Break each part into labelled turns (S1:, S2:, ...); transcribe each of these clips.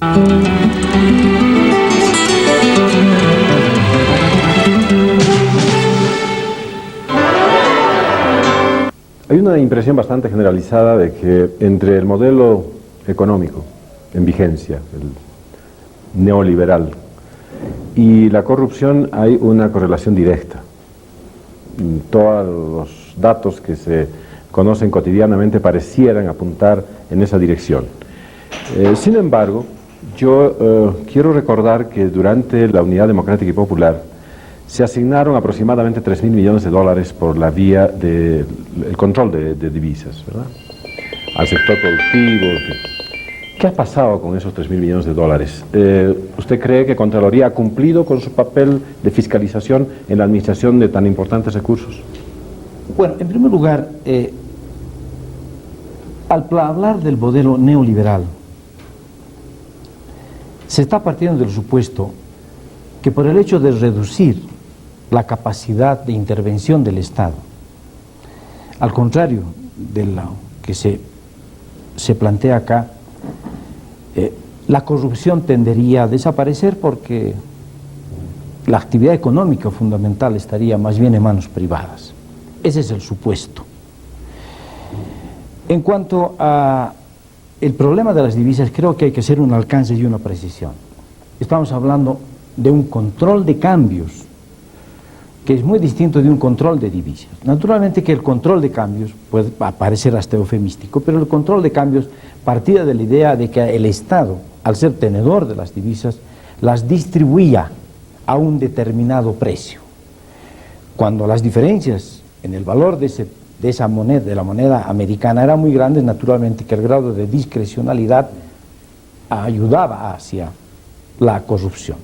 S1: Hay una impresión bastante generalizada de que entre el modelo económico en vigencia, el neoliberal, y la corrupción hay una correlación directa. Todos los datos que se conocen cotidianamente parecieran apuntar en esa dirección. Sin embargo, yo quiero recordar que durante la Unidad Democrática y Popular se asignaron aproximadamente 3.000 millones de dólares por la vía del control de divisas, ¿verdad?, al sector productivo. ¿Qué ha pasado con esos 3.000 millones de dólares? ¿Usted cree que Contraloría ha cumplido con su papel de fiscalización en la administración de tan importantes recursos?
S2: Bueno, en primer lugar, al hablar del modelo neoliberal, se está partiendo del supuesto que por el hecho de reducir la capacidad de intervención del Estado, al contrario de lo que se plantea acá, la corrupción tendería a desaparecer porque la actividad económica fundamental estaría más bien en manos privadas. Ese es el supuesto. En cuanto a el problema de las divisas, creo que hay que hacer un alcance y una precisión. Estamos hablando de un control de cambios, que es muy distinto de un control de divisas. Naturalmente que el control de cambios puede parecer hasta eufemístico, pero el control de cambios partía de la idea de que el Estado, al ser tenedor de las divisas, las distribuía a un determinado precio. Cuando las diferencias en el valor de esa moneda, de la moneda americana, eran muy grandes, naturalmente que el grado de discrecionalidad ayudaba hacia la corrupción.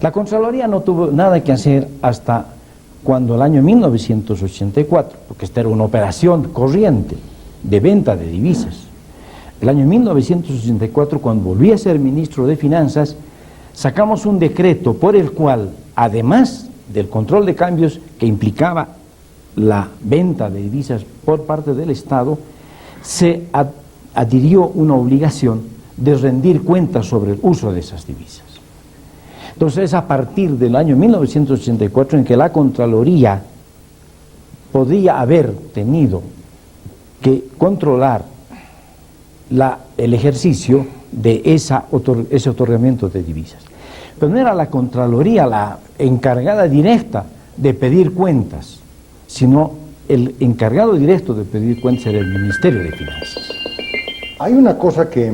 S2: La Contraloría no tuvo nada que hacer hasta cuando el año 1984, porque esta era una operación corriente de venta de divisas. El año 1984, cuando volví a ser ministro de Finanzas, sacamos un decreto por el cual, además del control de cambios que implicaba la venta de divisas por parte del Estado, se adhirió una obligación de rendir cuentas sobre el uso de esas divisas. Entonces es a partir del año 1984 en que la Contraloría podría haber tenido que controlar el ejercicio de ese otorgamiento de divisas. Pero no era la Contraloría la encargada directa de pedir cuentas, sino el encargado directo de pedir cuentas era el Ministerio de Finanzas.
S3: Hay una cosa que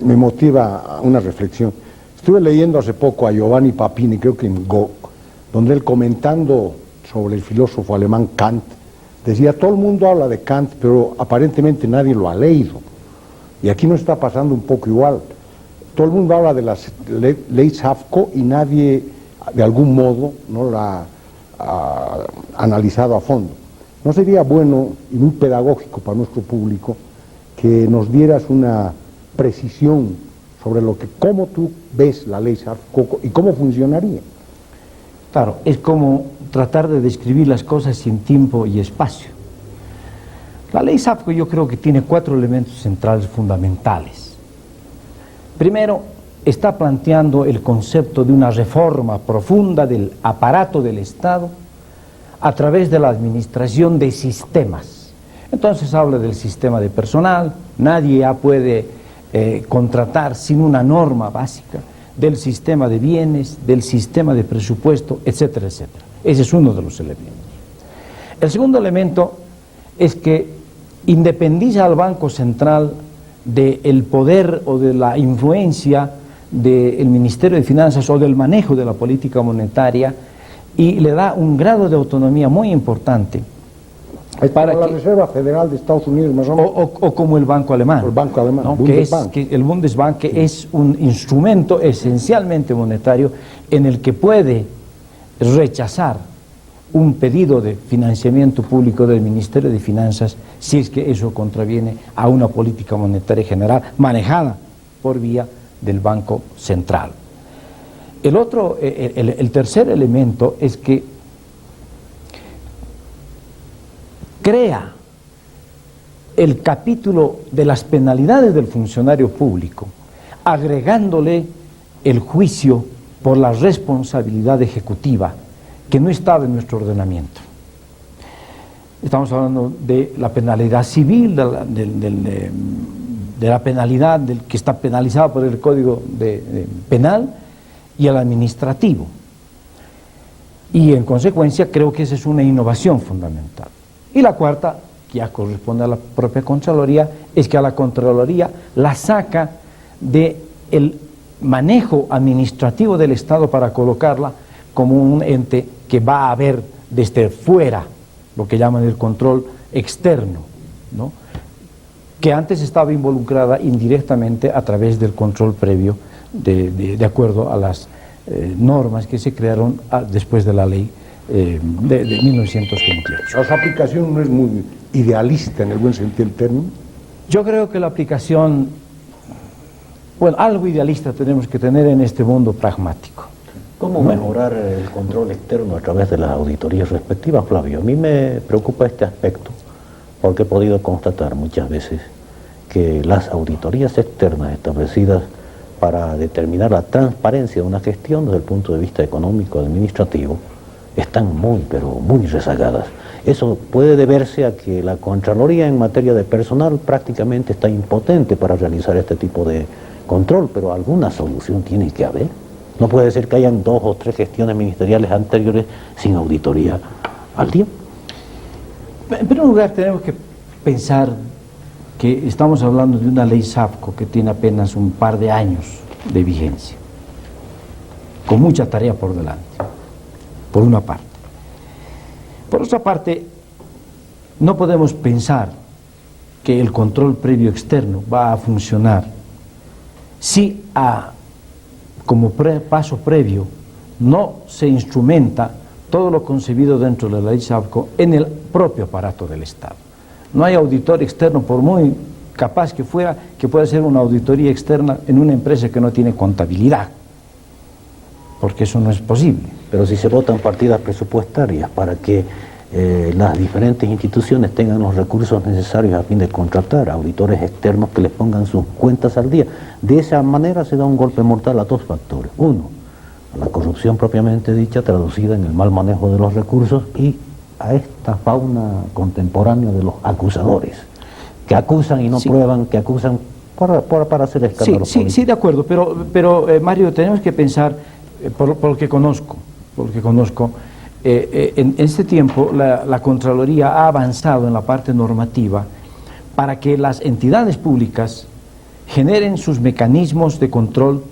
S3: me motiva a una reflexión. Estuve leyendo hace poco a Giovanni Papini, creo que en Go, donde él, comentando sobre el filósofo alemán Kant, decía: todo el mundo habla de Kant, pero aparentemente nadie lo ha leído. Y aquí nos está pasando un poco igual. Todo el mundo habla de la ley Safco y nadie, de algún modo, no la ha analizado a fondo. ¿No sería bueno y muy pedagógico para nuestro público que nos dieras una precisión sobre cómo tú ves la ley Safco y cómo funcionaría?
S2: Claro, es como tratar de describir las cosas sin tiempo y espacio. La ley Safco yo creo que tiene 4 elementos centrales fundamentales. Primero, está planteando el concepto de una reforma profunda del aparato del Estado a través de la administración de sistemas. Entonces habla del sistema de personal, nadie ya puede contratar sin una norma básica, del sistema de bienes, del sistema de presupuesto, etcétera, etcétera. Ese es uno de los elementos. El segundo elemento es que independiza al Banco Central del poder o de la influencia del Ministerio de Finanzas o del manejo de la política monetaria y le da un grado de autonomía muy importante.
S3: Es para la Reserva Federal de Estados Unidos, más o menos.
S2: O como el Banco Alemán.
S3: El Banco Alemán,
S2: ¿no? Que el Bundesbank, que es un instrumento esencialmente monetario en el que puede rechazar un pedido de financiamiento público del Ministerio de Finanzas si es que eso contraviene a una política monetaria general manejada por vía del Banco Central. El tercer elemento es que crea el capítulo de las penalidades del funcionario público agregándole el juicio por la responsabilidad ejecutiva que no estaba en nuestro ordenamiento. Estamos hablando de la penalidad civil, de la penalidad que está penalizada por el Código Penal, y el administrativo. Y en consecuencia creo que esa es una innovación fundamental. Y la cuarta, que ya corresponde a la propia Contraloría, es que a la Contraloría la saca del manejo administrativo del Estado para colocarla como un ente que va a ver desde fuera, lo que llaman el control externo, ¿no?, que antes estaba involucrada indirectamente a través del control previo de acuerdo a las normas que se crearon después de la ley de 1928.
S3: Su aplicación no es muy idealista en el buen sentido del término.
S2: Yo creo que la aplicación, bueno, algo idealista tenemos que tener en este mundo pragmático.
S4: ¿Cómo mejorar el control externo a través de las auditorías respectivas, Flavio? A mí me preocupa este aspecto, porque he podido constatar muchas veces que las auditorías externas establecidas para determinar la transparencia de una gestión desde el punto de vista económico, administrativo, están muy, pero muy rezagadas. Eso puede deberse a que la Contraloría en materia de personal prácticamente está impotente para realizar este tipo de control, pero alguna solución tiene que haber. No puede ser que hayan 2 o 3 gestiones ministeriales anteriores sin auditoría al día.
S2: En primer lugar, tenemos que pensar que estamos hablando de una ley SAPCO que tiene apenas un par de años de vigencia, con mucha tarea por delante, por una parte. Por otra parte, no podemos pensar que el control previo externo va a funcionar si como paso previo no se instrumenta todo lo concebido dentro de la ley SAPCO en el propio aparato del Estado. No hay auditor externo, por muy capaz que fuera, que pueda hacer una auditoría externa en una empresa que no tiene contabilidad, porque eso no es posible.
S4: Pero si se votan partidas presupuestarias para que las diferentes instituciones tengan los recursos necesarios a fin de contratar auditores externos que les pongan sus cuentas al día, de esa manera se da un golpe mortal a 2 factores. Uno, a la corrupción propiamente dicha, traducida en el mal manejo de los recursos, y a esta fauna contemporánea de los acusadores, que acusan y no prueban, que acusan para hacer escándalos políticos.
S2: Sí, de acuerdo, pero Mario, tenemos que pensar, por lo que conozco, en este tiempo la Contraloría ha avanzado en la parte normativa para que las entidades públicas generen sus mecanismos de control,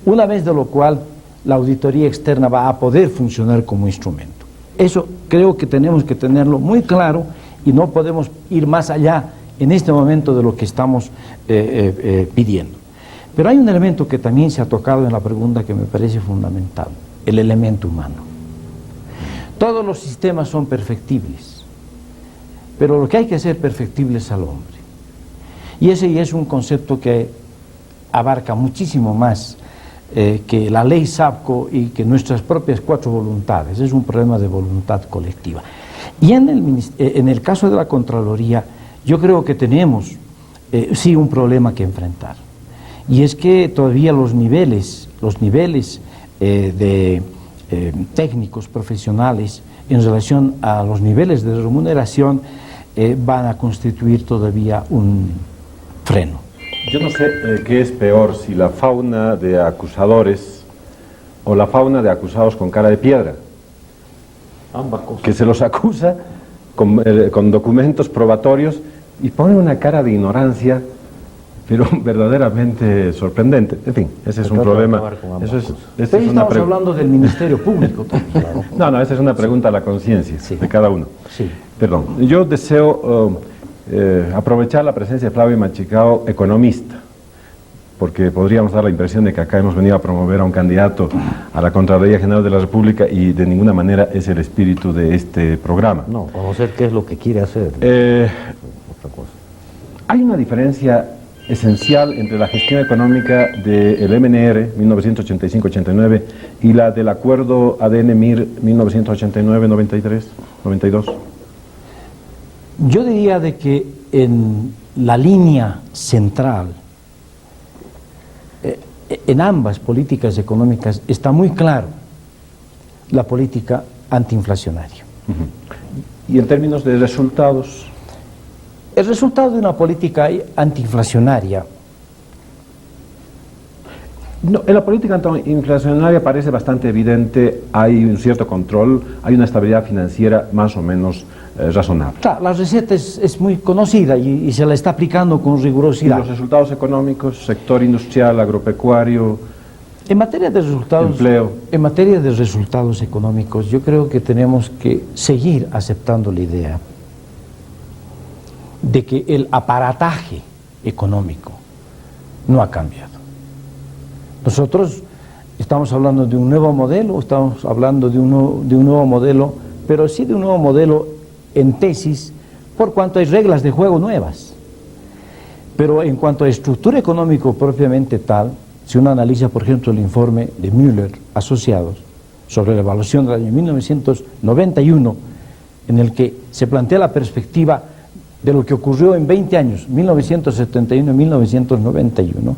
S2: una vez de lo cual la auditoría externa va a poder funcionar como instrumento. Eso creo que tenemos que tenerlo muy claro y no podemos ir más allá en este momento de lo que estamos pidiendo. Pero hay un elemento que también se ha tocado en la pregunta que me parece fundamental, el elemento humano. Todos los sistemas son perfectibles, pero lo que hay que hacer perfectible es al hombre. Y ese es un concepto que abarca muchísimo más que la ley SAPCO y que nuestras propias 4 voluntades. Es un problema de voluntad colectiva. Y en el caso de la Contraloría, yo creo que tenemos sí un problema que enfrentar. Y es que todavía los niveles de técnicos profesionales en relación a los niveles de remuneración van a constituir todavía un freno.
S1: Yo no sé qué es peor, si la fauna de acusadores o la fauna de acusados con cara de piedra.
S4: Ambas cosas.
S1: Que se los acusa con documentos probatorios y ponen una cara de ignorancia, pero verdaderamente sorprendente. En fin, ese es un problema.
S2: Estamos hablando del Ministerio Público también.
S1: No, esa es una pregunta a la conciencia de cada uno.
S2: Sí.
S1: Perdón, yo deseo aprovechar la presencia de Flavio Machicao, economista, porque podríamos dar la impresión de que acá hemos venido a promover a un candidato a la Contraloría General de la República y de ninguna manera es el espíritu de este programa.
S4: No, conocer qué es lo que quiere hacer. Otra cosa.
S1: Hay una diferencia esencial entre la gestión económica del MNR 1985-89 y la del acuerdo ADN-MIR 1989-93-92.
S2: Yo diría de que en la línea central en ambas políticas económicas está muy claro la política antiinflacionaria.
S1: Y en términos de resultados,
S2: El resultado de una política antiinflacionaria,
S1: no, en la política antiinflacionaria parece bastante evidente, hay un cierto control, hay una estabilidad financiera más o menos razonable.
S2: claro, la receta es muy conocida y se la está aplicando con
S1: Y
S2: rigurosidad.
S1: los resultados económicos, sector industrial, agropecuario,
S2: En materia de resultados,
S1: empleo.
S2: en materia de resultados económicos, yo creo que tenemos que seguir aceptando la idea de que el aparataje económico no ha cambiado. Nosotros estamos hablando de un nuevo modelo, estamos hablando de un nuevo modelo, pero sí de un nuevo modelo en tesis, por cuanto hay reglas de juego nuevas. Pero en cuanto a estructura económica propiamente tal, si uno analiza, por ejemplo, el informe de Müller Asociados sobre la evaluación del año 1991, en el que se plantea la perspectiva de lo que ocurrió en 20 años, 1971 y 1991,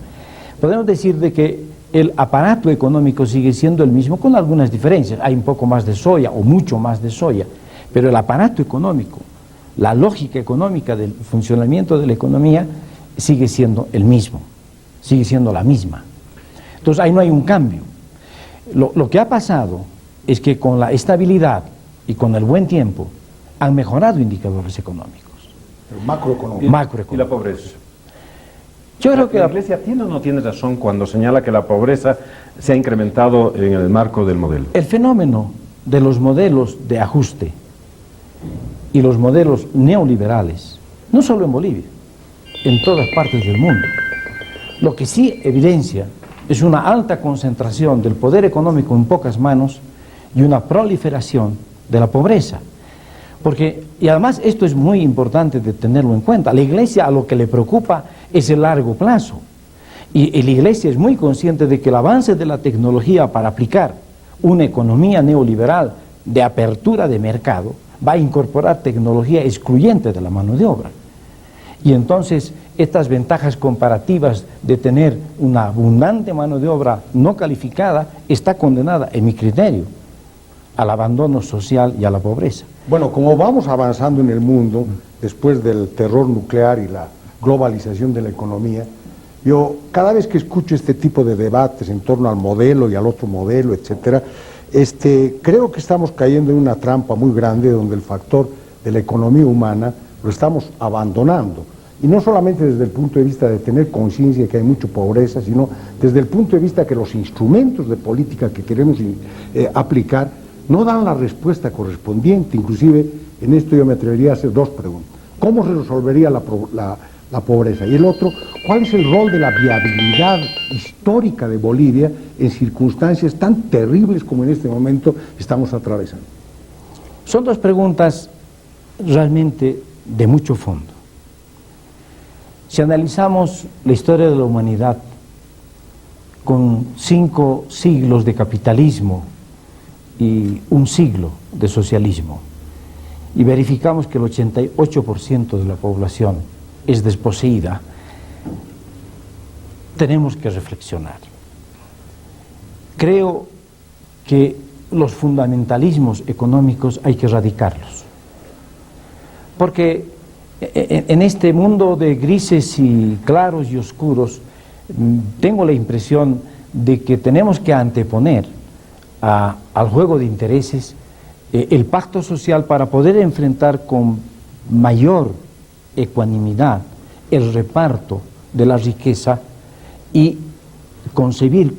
S2: podemos decir de que el aparato económico sigue siendo el mismo con algunas diferencias. Hay un poco más de soya o mucho más de soya, pero el aparato económico, la lógica económica del funcionamiento de la economía sigue siendo el mismo, sigue siendo la misma. Entonces ahí no hay un cambio. Lo que ha pasado es que con la estabilidad y con el buen tiempo han mejorado indicadores económicos.
S3: Macroeconómico.
S1: Y
S2: Macroeconómico.
S1: la pobreza.
S2: Yo creo que
S1: ¿La Iglesia tiene o no tiene razón cuando señala que la pobreza se ha incrementado en el marco del modelo?
S2: el fenómeno de los modelos de ajuste y los modelos neoliberales, no solo en Bolivia, en todas partes del mundo, lo que sí evidencia es una alta concentración del poder económico en pocas manos y una proliferación de la pobreza. Y además esto es muy importante de tenerlo en cuenta. La Iglesia a lo que le preocupa es el largo plazo. Y la Iglesia es muy consciente de que el avance de la tecnología para aplicar una economía neoliberal de apertura de mercado va a incorporar tecnología excluyente de la mano de obra. Y entonces estas ventajas comparativas de tener una abundante mano de obra no calificada está condenada, en mi criterio, al abandono social y a la pobreza.
S3: Bueno, como vamos avanzando en el mundo, después del terror nuclear y la globalización de la economía, yo cada vez que escucho este tipo de debates en torno al modelo y al otro modelo, etcétera, creo que estamos cayendo en una trampa muy grande donde el factor de la economía humana lo estamos abandonando. Y no solamente desde el punto de vista de tener conciencia de que hay mucha pobreza, sino desde el punto de vista que los instrumentos de política que queremos aplicar no dan la respuesta correspondiente. Inclusive en esto yo me atrevería a hacer dos preguntas. ¿Cómo se resolvería la pobreza? Y el otro, ¿cuál es el rol de la viabilidad histórica de Bolivia en circunstancias tan terribles como en este momento estamos atravesando?
S2: Son dos preguntas realmente de mucho fondo. Si analizamos la historia de la humanidad con 5 siglos de capitalismo y un siglo de socialismo, y verificamos que el 88% de la población es desposeída, tenemos que reflexionar. Creo que los fundamentalismos económicos hay que erradicarlos, porque en este mundo de grises y claros y oscuros tengo la impresión de que tenemos que anteponer al juego de intereses el pacto social para poder enfrentar con mayor ecuanimidad el reparto de la riqueza y concebir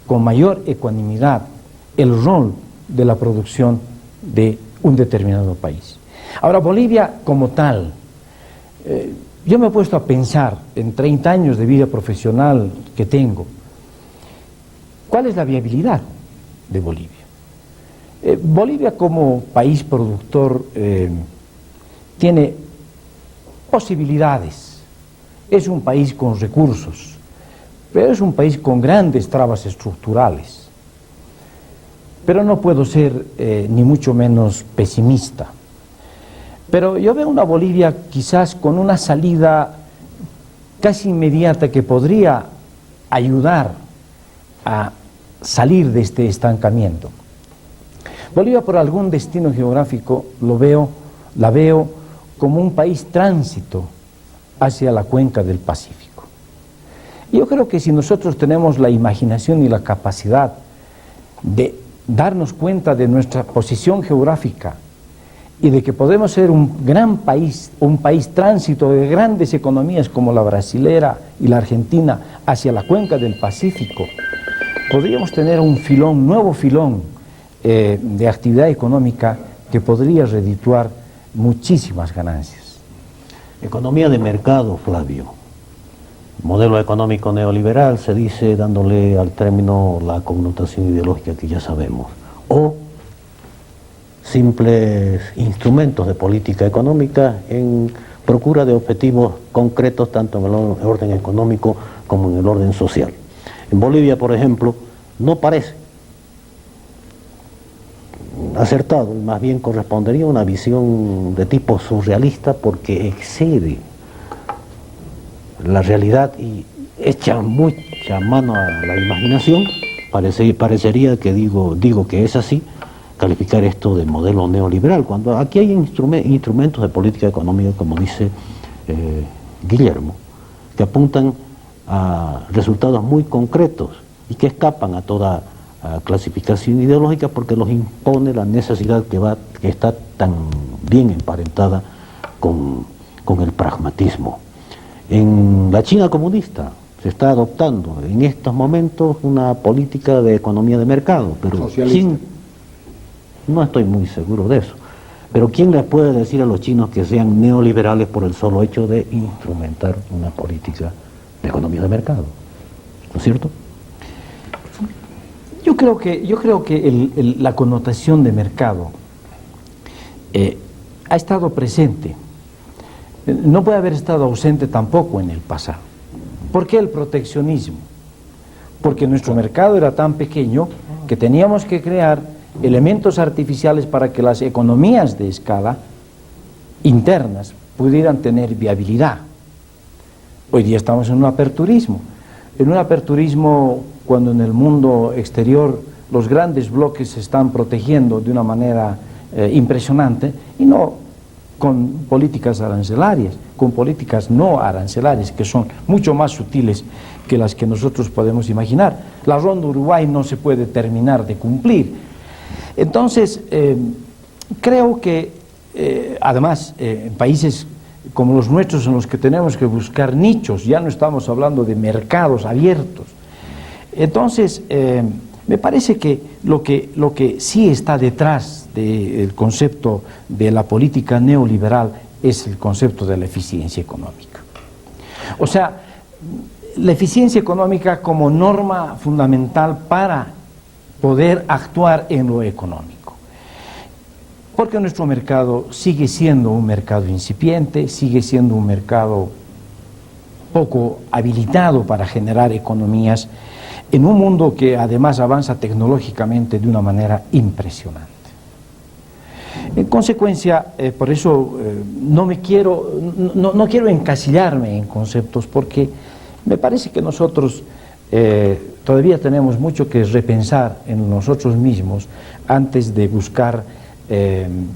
S2: con mayor ecuanimidad el rol de la producción de un determinado país. Ahora, Bolivia como tal, yo me he puesto a pensar en 30 años de vida profesional que tengo, ¿cuál es la viabilidad de Bolivia? Bolivia como país productor tiene posibilidades, es un país con recursos, pero es un país con grandes trabas estructurales. Pero no puedo ser ni mucho menos pesimista. Pero yo veo una Bolivia quizás con una salida casi inmediata que podría ayudar a salir de este estancamiento. Bolivia, por algún destino geográfico, la veo como un país tránsito hacia la cuenca del Pacífico. Y yo creo que si nosotros tenemos la imaginación y la capacidad de darnos cuenta de nuestra posición geográfica y de que podemos ser un gran país, un país tránsito de grandes economías como la brasilera y la argentina hacia la cuenca del Pacífico, podríamos tener un filón, nuevo filón de actividad económica que podría redituar muchísimas ganancias.
S4: Economía de mercado, Flavio. Modelo económico neoliberal se dice dándole al término la connotación ideológica que ya sabemos. O simples instrumentos de política económica en procura de objetivos concretos tanto en el orden económico como en el orden social. En Bolivia, por ejemplo, no parece acertado, más bien correspondería a una visión de tipo surrealista porque excede la realidad y echa mucha mano a la imaginación. Parecería que digo que es así, calificar esto de modelo neoliberal, cuando aquí hay instrumentos de política económica, como dice Guillermo, que apuntan a resultados muy concretos y que escapan a toda clasificación ideológica porque los impone la necesidad que está tan bien emparentada con el pragmatismo. En la China comunista se está adoptando en estos momentos una política de economía de mercado, pero no estoy muy seguro de eso. Pero ¿quién les puede decir a los chinos que sean neoliberales por el solo hecho de instrumentar una política de economía de mercado? ¿No es cierto?
S2: Yo creo que la connotación de mercado ha estado presente. No puede haber estado ausente tampoco en el pasado. ¿Por qué el proteccionismo? Porque nuestro mercado era tan pequeño que teníamos que crear elementos artificiales para que las economías de escala internas pudieran tener viabilidad. Hoy día estamos en un aperturismo. En un aperturismo cuando en el mundo exterior los grandes bloques se están protegiendo de una manera impresionante y no con políticas arancelarias, con políticas no arancelarias que son mucho más sutiles que las que nosotros podemos imaginar. La Ronda Uruguay no se puede terminar de cumplir. Entonces, creo que además en países como los nuestros en los que tenemos que buscar nichos, ya no estamos hablando de mercados abiertos. Entonces, me parece que lo que sí está detrás del concepto de la política neoliberal es el concepto de la eficiencia económica. O sea, la eficiencia económica como norma fundamental para poder actuar en lo económico. Porque nuestro mercado sigue siendo un mercado incipiente, sigue siendo un mercado poco habilitado para generar economías en un mundo que además avanza tecnológicamente de una manera impresionante. En consecuencia, por eso no quiero encasillarme en conceptos, porque me parece que nosotros todavía tenemos mucho que repensar en nosotros mismos antes de buscar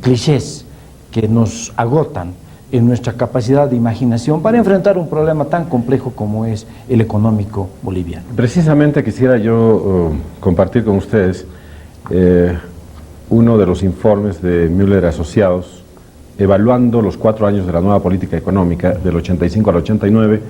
S2: clichés que nos agotan en nuestra capacidad de imaginación para enfrentar un problema tan complejo como es el económico boliviano.
S1: Precisamente quisiera yo compartir con ustedes uno de los informes de Müller Asociados, evaluando los 4 años de la nueva política económica, del 85 al 89,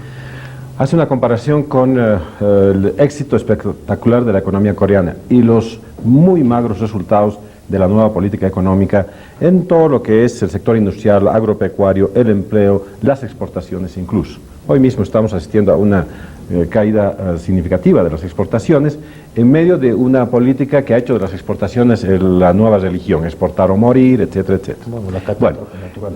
S1: hace una comparación con el éxito espectacular de la economía coreana y los muy magros resultados de la nueva política económica en todo lo que es el sector industrial, agropecuario, el empleo, las exportaciones incluso. Hoy mismo estamos asistiendo a una caída significativa de las exportaciones en medio de una política que ha hecho de las exportaciones la nueva religión, exportar o morir, etcétera, etcétera. Bueno,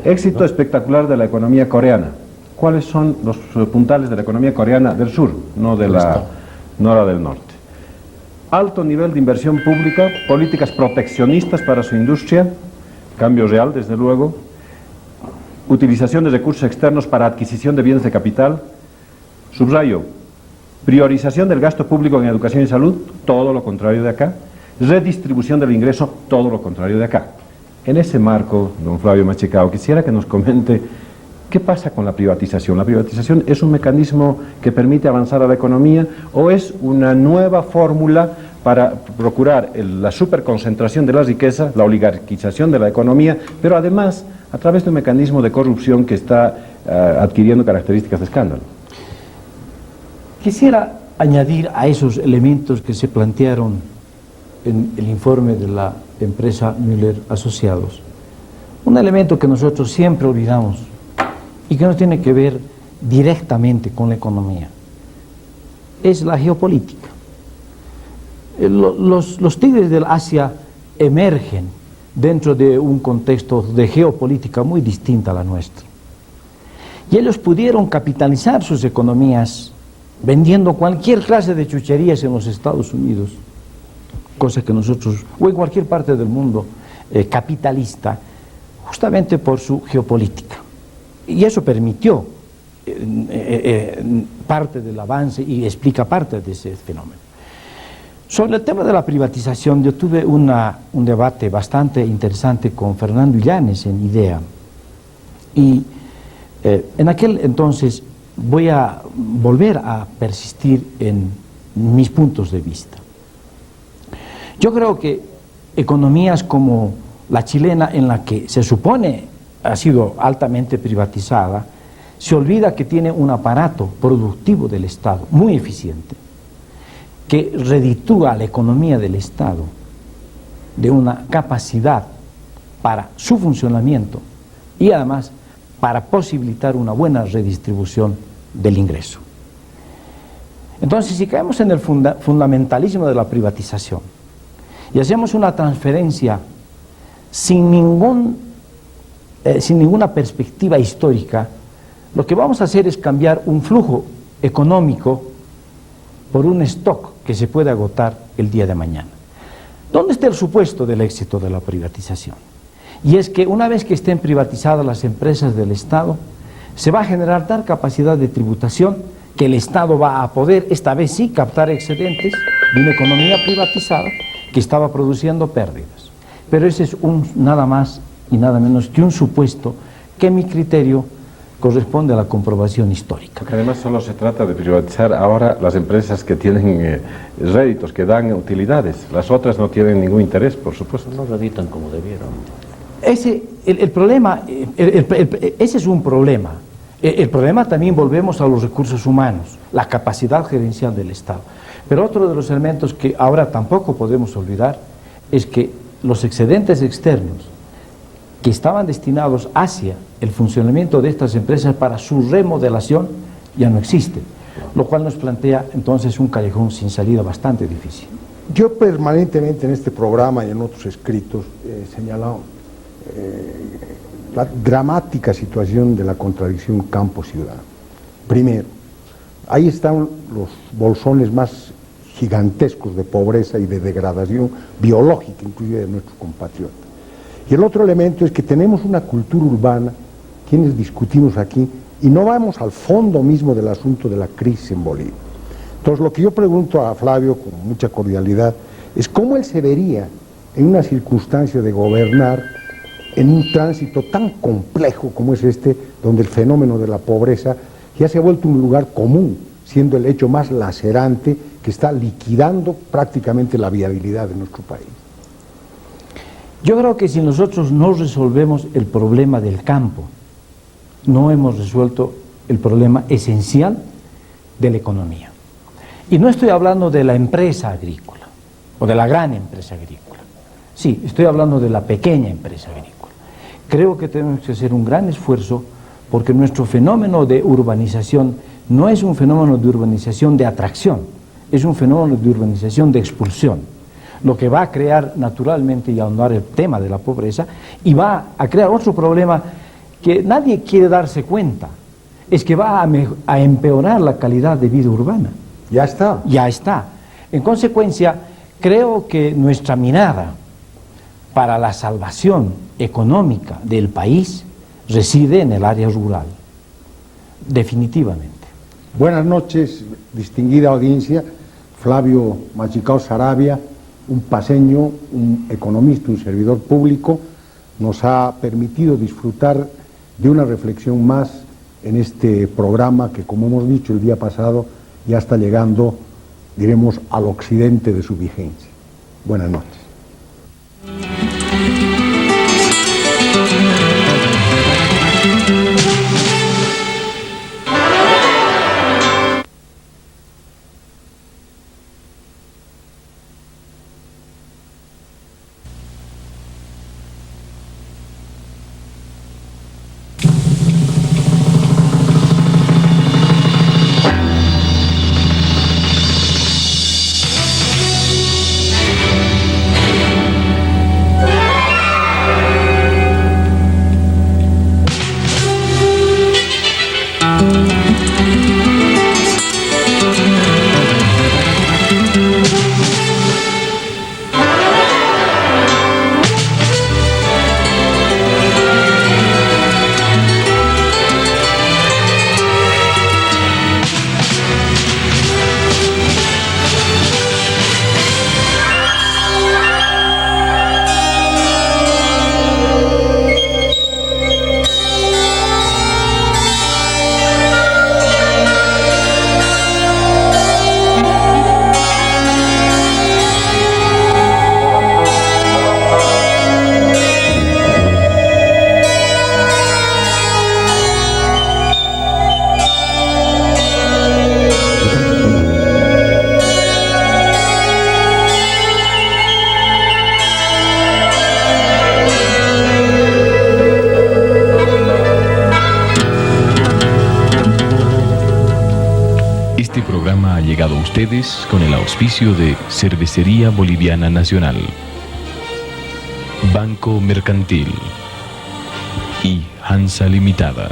S1: éxito espectacular de la economía coreana. ¿Cuáles son los puntales de la economía coreana del sur, no la del norte? Alto nivel de inversión pública, políticas proteccionistas para su industria, cambio real desde luego, utilización de recursos externos para adquisición de bienes de capital, subrayo, Priorización del gasto público en educación y salud, todo lo contrario de acá. Redistribución del ingreso, todo lo contrario de acá. En ese marco, don Flavio Machicao, quisiera que nos comente qué pasa con la privatización. ¿La privatización es un mecanismo que permite avanzar a la economía o es una nueva fórmula para procurar la superconcentración de la riqueza, la oligarquización de la economía, pero además a través de un mecanismo de corrupción que está adquiriendo características de escándalo?
S2: Quisiera añadir a esos elementos que se plantearon en el informe de la empresa Müller Asociados un elemento que nosotros siempre olvidamos y que no tiene que ver directamente con la economía. Es la geopolítica. Los tigres del Asia emergen dentro de un contexto de geopolítica muy distinta a la nuestra. Y ellos pudieron capitalizar sus economías vendiendo cualquier clase de chucherías en los Estados Unidos, cosa que nosotros, o en cualquier parte del mundo capitalista, justamente por su geopolítica. Y eso permitió parte del avance y explica parte de ese fenómeno. Sobre el tema de la privatización, yo tuve un debate bastante interesante con Fernando Illanes en IDEA. Y en aquel entonces voy a volver a persistir en mis puntos de vista. Yo creo que economías como la chilena, en la que se supone ha sido altamente privatizada, se olvida que tiene un aparato productivo del Estado muy eficiente, que reditúa a la economía del Estado de una capacidad para su funcionamiento y además para posibilitar una buena redistribución del ingreso. Entonces, si caemos en el fundamentalismo de la privatización y hacemos una transferencia sin ninguna perspectiva histórica, lo que vamos a hacer es cambiar un flujo económico por un stock que se puede agotar el día de mañana. ¿Dónde está el supuesto del éxito de la privatización? Y es que una vez que estén privatizadas las empresas del Estado, se va a generar tal capacidad de tributación que el Estado va a poder, esta vez sí, captar excedentes de una economía privatizada que estaba produciendo pérdidas. Pero ese es nada más y nada menos que un supuesto que en mi criterio corresponde a la comprobación histórica.
S1: Porque además solo se trata de privatizar ahora las empresas que tienen réditos, que dan utilidades. Las otras no tienen ningún interés, por supuesto.
S4: No reditan como debieron.
S2: Ese es un problema. El problema también volvemos a los recursos humanos, la capacidad gerencial del Estado. Pero otro de los elementos que ahora tampoco podemos olvidar es que los excedentes externos que estaban destinados hacia el funcionamiento de estas empresas para su remodelación ya no existen, lo cual nos plantea entonces un callejón sin salida bastante difícil.
S3: Yo permanentemente en este programa y en otros escritos he señalado la dramática situación de la contradicción campo-ciudad. Primero, ahí están los bolsones más gigantescos de pobreza y de degradación biológica, inclusive de nuestros compatriotas. Y el otro elemento es que tenemos una cultura urbana, quienes discutimos aquí, y no vamos al fondo mismo del asunto de la crisis en Bolivia. Entonces, lo que yo pregunto a Flavio con mucha cordialidad es cómo él se vería en una circunstancia de gobernar en un tránsito tan complejo como es este, donde el fenómeno de la pobreza ya se ha vuelto un lugar común, siendo el hecho más lacerante que está liquidando prácticamente la viabilidad de nuestro país.
S2: Yo creo que si nosotros no resolvemos el problema del campo, no hemos resuelto el problema esencial de la economía. Y no estoy hablando de la empresa agrícola o de la gran empresa agrícola. Sí, estoy hablando de la pequeña empresa agrícola. Creo que tenemos que hacer un gran esfuerzo porque nuestro fenómeno de urbanización no es un fenómeno de urbanización de atracción, es un fenómeno de urbanización de expulsión, lo que va a crear naturalmente y ahondar el tema de la pobreza y va a crear otro problema que nadie quiere darse cuenta, es que va a empeorar la calidad de vida urbana.
S3: Ya está.
S2: Ya está. En consecuencia, creo que nuestra mirada para la salvación económica del país reside en el área rural, definitivamente.
S3: Buenas noches, distinguida audiencia. Flavio Machicao Saravia, un paseño, un economista, un servidor público, nos ha permitido disfrutar de una reflexión más en este programa que, como hemos dicho el día pasado, ya está llegando, diremos, al occidente de su vigencia. Buenas noches.
S5: Este programa ha llegado a ustedes con el auspicio de Cervecería Boliviana Nacional, Banco Mercantil y Hansa Limitada.